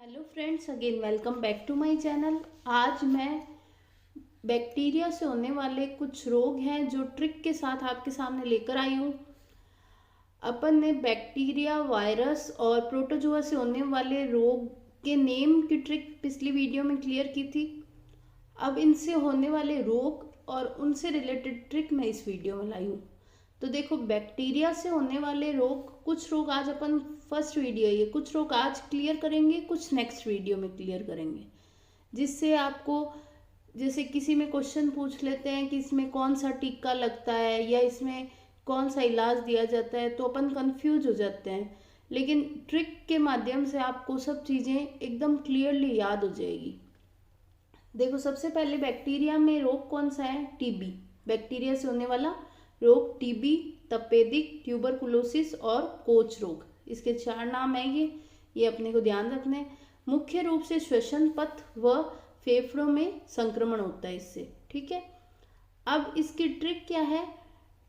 Hello friends, again welcome back to my channel. आज मैं bacteria से होने वाले कुछ रोग हैं जो ट्रिक के साथ आपके सामने लेकर आई हूँ। अपन ने बैक्टीरिया, वायरस और प्रोटोजोआ से होने वाले रोग के नेम की ट्रिक पिछली वीडियो में क्लियर की थी। अब इनसे होने वाले रोग और उनसे रिलेटेड ट्रिक मैं इस वीडियो में लाई हूँ। तो देखो, बैक्टीरिया से होने वाले रोग, कुछ रोग आज अपन फर्स्ट वीडियो ये कुछ रोग आज क्लियर करेंगे, कुछ नेक्स्ट वीडियो में क्लियर करेंगे, जिससे आपको जैसे किसी में क्वेश्चन पूछ लेते हैं कि इसमें कौन सा टीका लगता है या इसमें कौन सा इलाज दिया जाता है, तो अपन कंफ्यूज हो जाते हैं। लेकिन ट्रिक के माध्यम से आपको सब चीज़ें एकदम क्लियरली याद हो जाएगी। देखो, सबसे पहले बैक्टीरिया में रोग कौन सा है? टीबी। बैक्टीरिया से होने वाला रोग टीबी, तपेदिक, ट्यूबरकुलोसिस और कोच रोग, इसके 4 नाम है ये अपने को ध्यान रखने। मुख्य रूप से श्वसन पथ व फेफड़ों में संक्रमण होता है इससे, ठीक है। अब इसकी ट्रिक क्या है?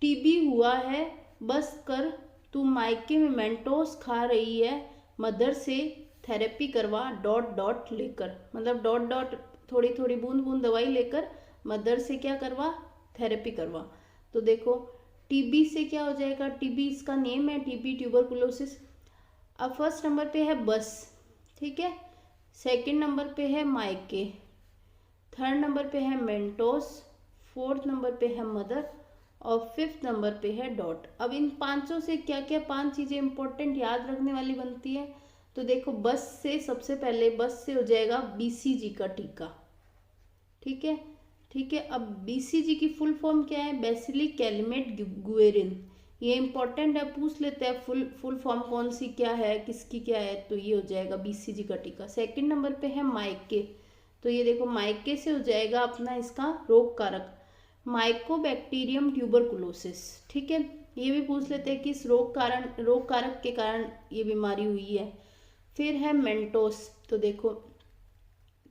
टीबी हुआ है, बस कर तू मायके में मेंटोस खा रही है, मदर से थेरेपी करवा डॉट डॉट लेकर, मतलब डॉट डॉट थोड़ी थोड़ी बूंद बूंद दवाई लेकर मदर से क्या करवा? थेरेपी करवा। तो देखो, टीबी से क्या हो जाएगा? टीबी इसका नेम है, टीबी ट्यूबरकुलोसिस। अब फर्स्ट नंबर पे है बस, ठीक है। सेकंड नंबर पे है मायके, थर्ड नंबर पे है मेंटोस, फोर्थ नंबर पे है मदर और फिफ्थ नंबर पे है डॉट। अब इन पांचों से क्या क्या 5 चीजें इंपॉर्टेंट याद रखने वाली बनती है। तो देखो, बस से सबसे पहले बस से हो जाएगा बीसीजी का टीका, ठीक है। ठीक है, अब बीसीजी की फुल फॉर्म क्या है? Bacillus Calmette Guerin. ये इंपॉर्टेंट है, पूछ लेते हैं फुल फॉर्म कौन सी क्या है, किसकी क्या है, तो ये हो जाएगा बीसीजी का टीका। सेकंड नंबर पे है माइके, तो ये देखो माइके से हो जाएगा अपना इसका रोग कारक माइकोबैक्टीरियम ट्यूबरकुलोसिस, ठीक है। ये भी पूछ लेते हैं कि इस रोग कारक के कारण ये बीमारी हुई है। फिर है मेंटोस, तो देखो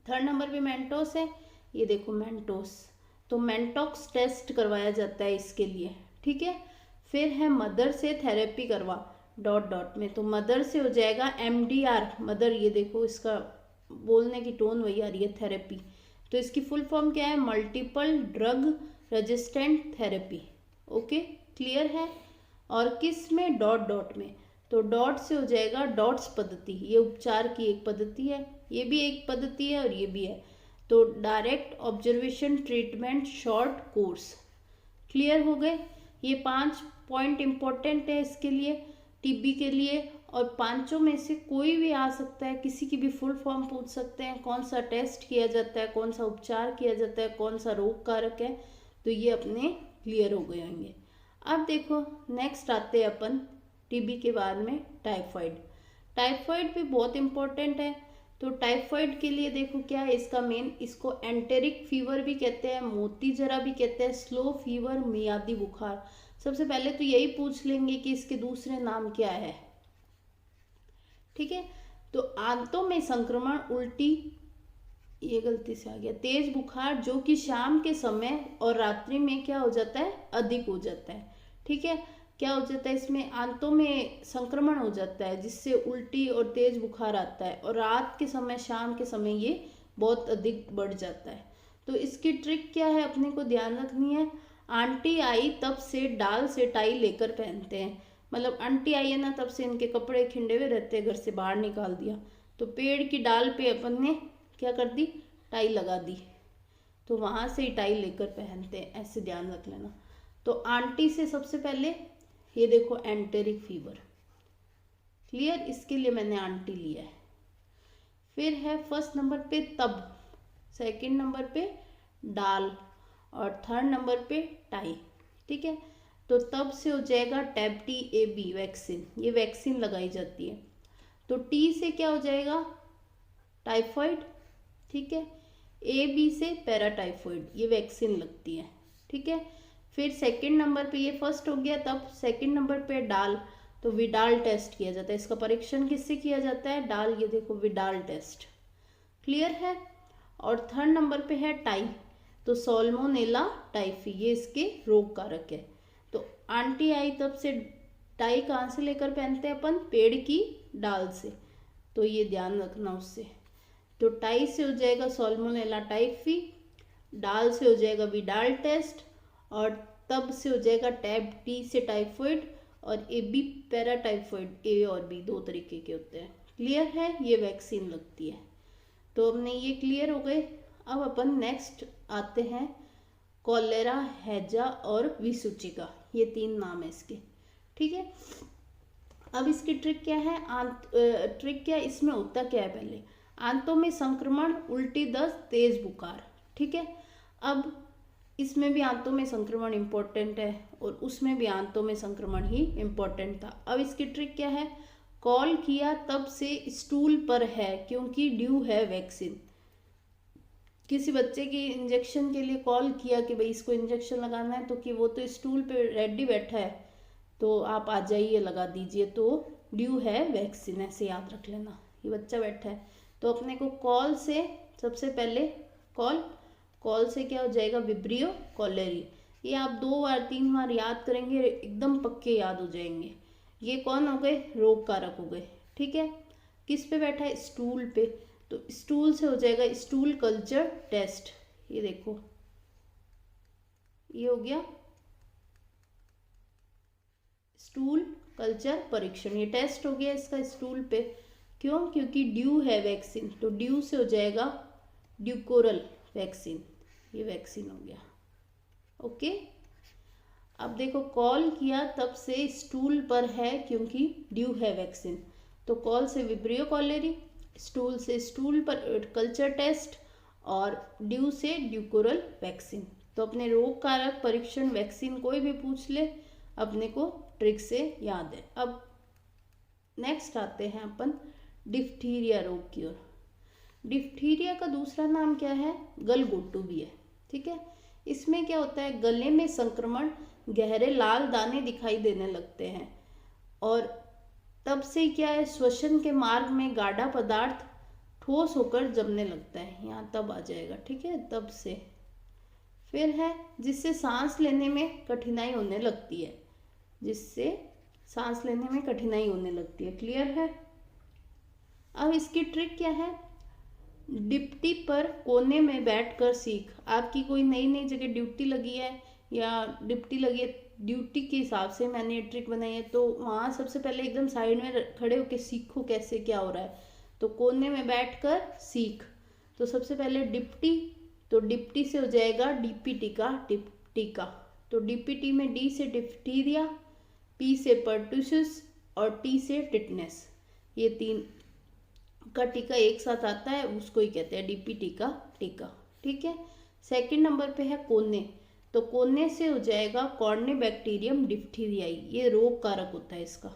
थर्ड नंबर पे मेंटोस है, ये देखो मेंटोस, तो मेंटॉक्स टेस्ट करवाया जाता है इसके लिए, ठीक है। फिर है मदर से थेरेपी करवा डॉट डॉट में, तो मदर से हो जाएगा एमडीआर, मदर, ये देखो इसका बोलने की टोन वही आ रही है, थेरेपी। तो इसकी फुल फॉर्म क्या है? Multiple drug resistant therapy. Okay, clear है। और किस में? डॉट डॉट में, तो डॉट से हो जाएगा डॉट्स पद्धति, ये उपचार की एक पद्धति है, ये भी एक पद्धति है और ये भी है। तो direct observation treatment short course. Clear हो गए? ये 5 पॉइंट इंपॉर्टेंट है इसके लिए, टीबी के लिए। और पांचों में से कोई भी आ सकता है, किसी की भी फुल फॉर्म पूछ सकते हैं, कौन सा टेस्ट किया जाता है, कौन सा उपचार किया जाता है, कौन सा रोग कारक है, तो ये अपने क्लियर हो गए होंगे। अब देखो, नेक्स्ट आते हैं अपन टीबी के बाद में टाइफाइड। टाइफाइड भी बहुत इंपॉर्टेंट है। तो टाइफाइड के लिए देखो क्या है इसका मेन, इसको एंटेरिक फीवर भी कहते हैं, मोती जरा भी कहते हैं, स्लो फीवर, मियादी बुखार। सबसे पहले तो यही पूछ लेंगे कि इसके दूसरे नाम क्या है, ठीक है। तो आंतों में संक्रमण, उल्टी, ये गलती से आ गया, तेज बुखार जो कि शाम के समय और रात्रि में क्या हो जाता है? अधिक हो जाता है, ठीक है। क्या हो जाता है? इसमें आंतों में संक्रमण हो जाता है, जिससे उल्टी और तेज बुखार आता है, और रात के समय, शाम के समय ये बहुत अधिक बढ़ जाता है। तो इसकी ट्रिक क्या है अपने को ध्यान रखनी है। आंटी आई तब से डाल से टाई लेकर पहनते हैं, मतलब आंटी आई है ना, तब से इनके कपड़े खिंडे हुए रहते हैं, घर से बाहर निकाल दिया तो पेड़ की डाल पे अपन ने क्या कर दी? टाई लगा दी, तो वहां से ही टाई लेकर पहनते हैं, ऐसे ध्यान रख लेना। तो आंटी से सबसे पहले ये देखो एंटेरिक फीवर, क्लियर, इसके लिए मैंने आंटी लिया है। फिर है फर्स्ट नंबर पे तब, सेकंड नंबर पे डाल और थर्ड नंबर पे टाई, ठीक है। तो तब से हो जाएगा tab T A B vaccine, ये वैक्सीन लगाई जाती है। तो टी से क्या हो जाएगा? टाइफाइड, ठीक है। ए बी से पैराटाइफाइड, ये वैक्सीन लगती है, ठीक है। फिर सेकंड नंबर पे, ये फर्स्ट हो गया, तब सेकंड नंबर पे डाल, तो विडाल टेस्ट किया जाता है। इसका परीक्षण किससे किया जाता है? डाल, ये देखो विडाल टेस्ट, क्लियर है। और थर्ड नंबर पे है टाई, तो सोल्मोनेला टाइफी, ये इसके रोग कारक है। तो आंटी आई तब से टाई कहाँ से लेकर पहनते हैं अपन? पेड़ की डाल से। तो ये ध्यान रखना उससे। तो टाई से हो जाएगा सॉल्मोनेला टाइफी, डाल से हो जाएगा विडाल टेस्ट, और तब से हो जाएगा टैब टी से टाइफॉइड, और ए बी पैराटाइफॉइड, ए और बी दो तरीके के होते हैं। क्लियर है, ये वैक्सीन लगती है। तो हमने ये क्लियर हो गए। अब अपन नेक्स्ट आते हैं कॉलेरा, हैजा और विसूचिका, ये 3 नाम है इसके। ठीक है, अब इसकी ट्रिक क्या है, ट्रिक क्या इसमें होता क्या है, पहले आंतों में संक्रमण, उल्टी, दस्त, तेज बुखार। ठीक है, अब इसमें भी आंतों में संक्रमण इम्पोर्टेंट है और उसमें भी आंतों में संक्रमण ही इम्पोर्टेंट था। अब इसकी ट्रिक क्या है, कॉल किया तब से स्टूल पर है क्योंकि ड्यू है वैक्सीन। किसी बच्चे की इंजेक्शन के लिए कॉल किया कि भाई इसको इंजेक्शन लगाना है, तो कि वो तो स्टूल पे रेडी बैठा है, तो आप आ जाइए लगा दीजिए, तो ड्यू है वैक्सीन, ऐसे याद रख लेना। ये बच्चा बैठा है तो अपने को कॉल से, सबसे पहले कॉल से क्या हो जाएगा, विब्रियो कॉलेरी। ये आप 2 बार 3 बार याद करेंगे, एकदम पक्के याद हो जाएंगे। ये कौन हो गए, रोग कारक हो गए। ठीक है, किस पे बैठा है, स्टूल पे, तो स्टूल से हो जाएगा स्टूल कल्चर टेस्ट। ये देखो, ये हो गया स्टूल कल्चर परीक्षण, ये टेस्ट हो गया इसका स्टूल पे। क्यों, क्योंकि ड्यू है वैक्सीन, तो ड्यू से हो जाएगा ड्यूकोरल वैक्सीन, ये वैक्सीन हो गया। ओके, अब देखो कॉल किया तब से स्टूल पर है क्योंकि ड्यू है वैक्सीन, तो कॉल से विब्रियो कॉलेरी, स्टूल से स्टूल पर कल्चर टेस्ट, और ड्यू से ड्यूकोरल वैक्सीन। तो अपने रोग कारक परीक्षण वैक्सीन कोई भी पूछ ले, अपने को ट्रिक से याद है। अब नेक्स्ट आते हैं अपन डिफ्थीरिया रोग की ओर। डिफ्थीरिया का दूसरा नाम क्या है, गलघोटू भी है। ठीक है, इसमें क्या होता है, गले में संक्रमण, गहरे लाल दाने दिखाई देने लगते हैं, और तब से क्या है, श्वसन के मार्ग में गाढ़ा पदार्थ ठोस होकर जमने लगता है, यहाँ तब आ जाएगा। ठीक है, तब से। फिर है जिससे सांस लेने में कठिनाई होने लगती है, जिससे सांस लेने में कठिनाई होने लगती है। क्लियर है। अब इसकी ट्रिक क्या है, डिप्टी पर कोने में बैठकर सीख। आपकी कोई नई नई जगह ड्यूटी लगी है या डिप्टी लगी है, ड्यूटी के हिसाब से मैंने ये ट्रिक बनाई है, तो वहाँ सबसे पहले एकदम साइड में खड़े होकर सीखो कैसे क्या हो रहा है। तो कोने में बैठकर सीख, तो सबसे पहले डिप्टी, तो डिप्टी से हो जाएगा डीपीटी का टीका, तो डीपीटी में डी से डिप्थीरिया, पी से पर्टुसिस और टी से टिटनेस, ये 3 का टीका एक साथ आता है, उसको ही कहते हैं डीपीटी का टीका। ठीक है, सेकंड नंबर पे है कोने, तो कोने से हो जाएगा कॉर्नेबैक्टीरियम डिप्थीरियाई, ये रोग कारक होता है इसका।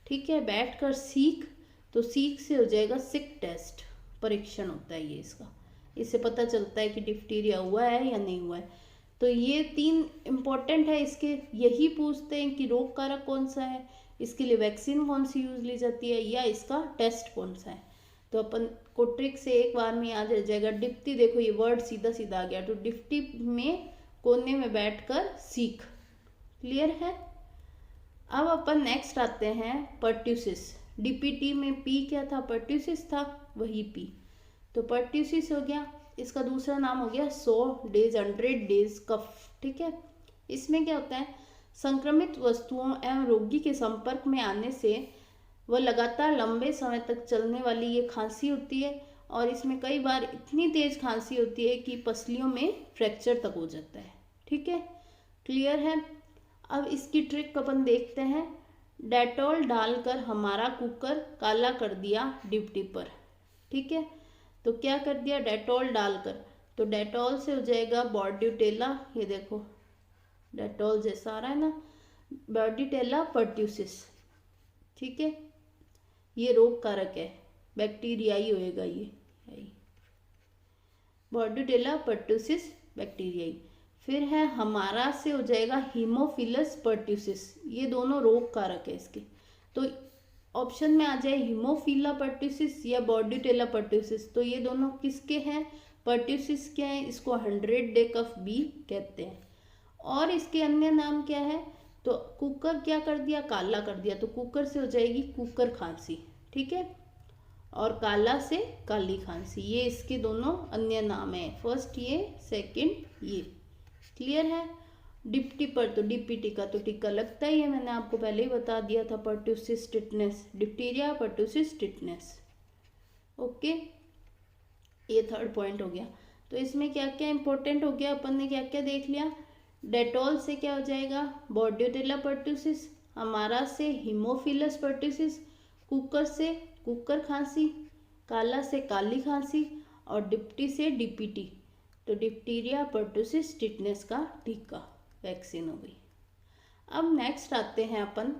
ठीक है, बैठकर सीख, तो सीख से हो जाएगा सिक टेस्ट, परीक्षण होता है ये इसका, इससे पता चलता है कि डिप्थीरिया हुआ है या नहीं हुआ है। तो ये 3 इम्पॉर्टेंट है इसके, यही पूछते हैं कि रोग कारक कौन सा है, इसके लिए वैक्सीन कौन सी यूज ली जाती है, या इसका टेस्ट कौन सा है। तो अपन को ट्रिक से एक बार में याद रह जाएगा। डिप्टी, देखो ये वर्ड सीधा सीधा आ गया, तो डिप्टी में कोने में बैठकर सीख। क्लियर है। अब अपन नेक्स्ट आते हैं पर्ट्यूसिस। डीपीटी में पी क्या था, पर्ट्यूसिस था, वही पी, तो पर्ट्यूसिस हो गया। इसका दूसरा नाम हो गया 100 डेज 100 डेज कफ। ठीक है, इसमें क्या होता है, संक्रमित वस्तुओं एवं रोगी के संपर्क में आने से वह लगातार लंबे समय तक चलने वाली ये खांसी होती है, और इसमें कई बार इतनी तेज खांसी होती है कि पसलियों में फ्रैक्चर तक हो जाता है। ठीक है, क्लियर है। अब इसकी ट्रिक अपन देखते हैं। डेटॉल डालकर हमारा कुकर काला कर दिया डिप्टी पर। ठीक है, तो क्या कर दिया, डेटॉल डालकर, तो डेटॉल से हो जाएगा बॉर्ड्यूटेला, ये देखो डेटॉल जैसा आ रहा है ना, बॉर्ड्यूटेला पर्ट्यूसिस। ठीक है, ये रोग कारक है, बैक्टीरिया ही होएगा, ये बॉर्ड्यूटेला पर्ट्यूसिस बैक्टीरियाई। फिर है हमारा से हो जाएगा हीमोफिलस पर्ट्यूसिस, ये दोनों रोग कारक है इसके। तो ऑप्शन में आ जाए हीमोफिला पर्ट्यूसिस या बॉर्ड्यूटेला पर्ट्यूसिस, तो ये दोनों किसके हैं, पर्ट्यूसिस के हैं, इसको 100 डे कफ बी कहते हैं। और इसके अन्य नाम क्या है, तो कुकर क्या कर दिया, काला कर दिया, तो कुकर से हो जाएगी कुकर खांसी। ठीक है, और काला से काली खांसी, ये इसके दोनों अन्य नाम हैं। फर्स्ट ये, सेकंड ये। क्लियर है। डिप्टी पर तो डीपीटी का तो टीका लगता ही है, मैंने आपको पहले ही बता दिया था, pertussis tetanus, diphtheria pertussis tetanus. Okay, ये थर्ड पॉइंट हो गया। तो इसमें क्या क्या इंपॉर्टेंट हो गया, अपन ने क्या क्या देख लिया। डेटॉल से क्या हो जाएगा, बॉर्डियोटेला पर्ट्यूसिस, हमारा से हीमोफिलस पर्ट्यूसिस, कुकर से कुकर खांसी, काला से काली खांसी, और डिप्टी से डीपीटी, तो डिप्टीरिया पर्ट्यूसिस टिटनेस का टीका, वैक्सीन हो गई। अब नेक्स्ट आते हैं अपन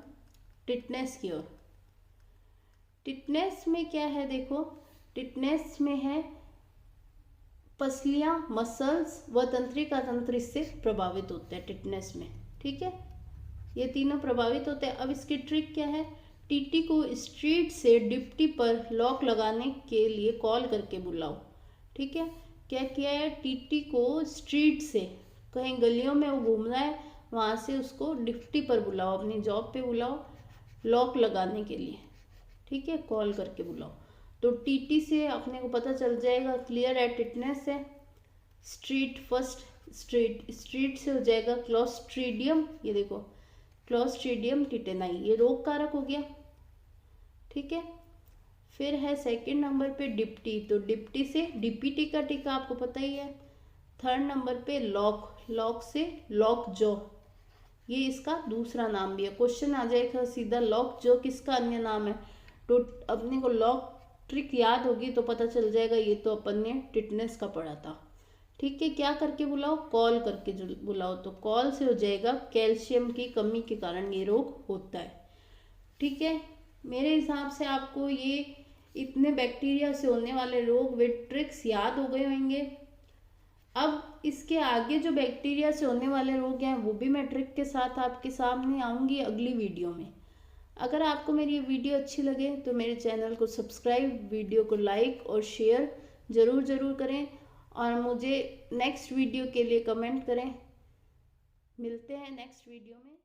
टिटनेस की ओर। टिटनेस में क्या है, देखो टिटनेस में है पसलियाँ, मसल्स व तंत्रिका तंत्र इससे प्रभावित होते हैं टिटनेस में। ठीक है, ये तीनों प्रभावित होते हैं। अब इसकी ट्रिक क्या है, टीटी को स्ट्रीट से डिप्टी पर लॉक लगाने के लिए कॉल करके बुलाओ। ठीक है, क्या किया है, टीटी को स्ट्रीट से, कहीं गलियों में वो घूम रहा है, वहाँ से उसको डिप्टी पर बुलाओ, अपनी जॉब पे बुलाओ लॉक लगाने के लिए। ठीक है, कॉल करके बुलाओ। तो टीटी से अपने को पता चल जाएगा, क्लियर है, टिटनेस है। स्ट्रीट, फर्स्ट स्ट्रीट से हो जाएगा क्लोस्ट्रीडियम, ये देखो क्लोस्ट्रीडियम टिटेनाई, ये रोग कारक हो गया। ठीक है, फिर है सेकंड नंबर पे डिप्टी, तो डिप्टी से डीपीटी का टीका आपको पता ही है। थर्ड नंबर पे लॉक, लॉक से लॉक जॉ, ये इसका दूसरा नाम भी है, क्वेश्चन आ जाएगा सीधा, लॉक जॉ किसका अन्य नाम है। तो अपने को लॉक ट्रिक याद होगी तो पता चल जाएगा, ये तो अपन ने टिटनेस का पढ़ा था। ठीक है, क्या करके बुलाओ, कॉल करके बुलाओ, तो कॉल से हो जाएगा कैल्शियम की कमी के कारण ये रोग होता है। ठीक है, मेरे हिसाब से आपको ये इतने बैक्टीरिया से होने वाले रोग वे ट्रिक्स याद हो गए होंगे। अब इसके आगे जो बैक्टीरिया से होने वाले रोग हैं वो भी मैं ट्रिक के साथ आपके सामने आऊँगी अगली वीडियो में। अगर आपको मेरी ये वीडियो अच्छी लगे तो मेरे चैनल को सब्सक्राइब, वीडियो को लाइक और शेयर ज़रूर करें, और मुझे नेक्स्ट वीडियो के लिए कमेंट करें। मिलते हैं नेक्स्ट वीडियो में।